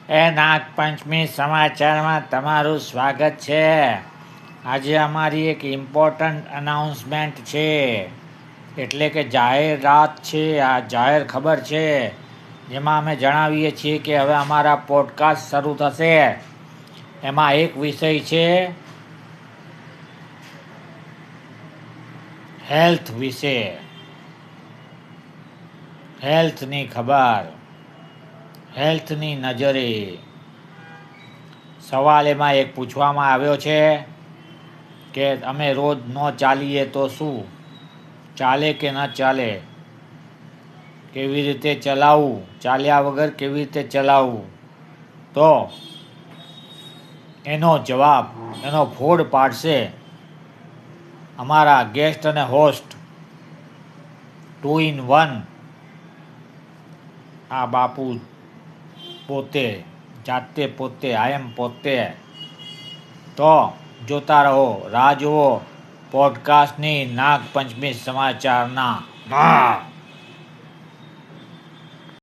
એ નાગપંચમી સમાચારમાં તમારું સ્વાગત છે. આજે અમારી એક ઇમ્પોર્ટન્ટ અનાઉન્સમેન્ટ છે, એટલે કે જાહેરાત છે. આ જાહેર ખબર છે, જેમાં અમે જણાવીએ છીએ કે હવે અમારા પોડકાસ્ટ શરૂ થશે. એમાં એક વિષય છે હેલ્થ વિશે, હેલ્થની ખબર, હેલ્થની નજરે. સવાલ એમાં એક પૂછવામાં આવ્યો છે કે અમે રોજ ન ચાલીએ તો શું ચાલે કે ન ચાલે, કેવી રીતે ચલાવવું, ચાલ્યા વગર કેવી રીતે ચલાવવું. તો એનો જવાબ, એનો ફોડ પાડશે અમારા ગેસ્ટ અને હોસ્ટ 2 in 1 આ બાપુ પોતે, જાતે પોતે, આયમ પોતે. તો જોતા રહો, રાહ જુઓ પોડકાસ્ટની નાગપંચમી સમાચારના.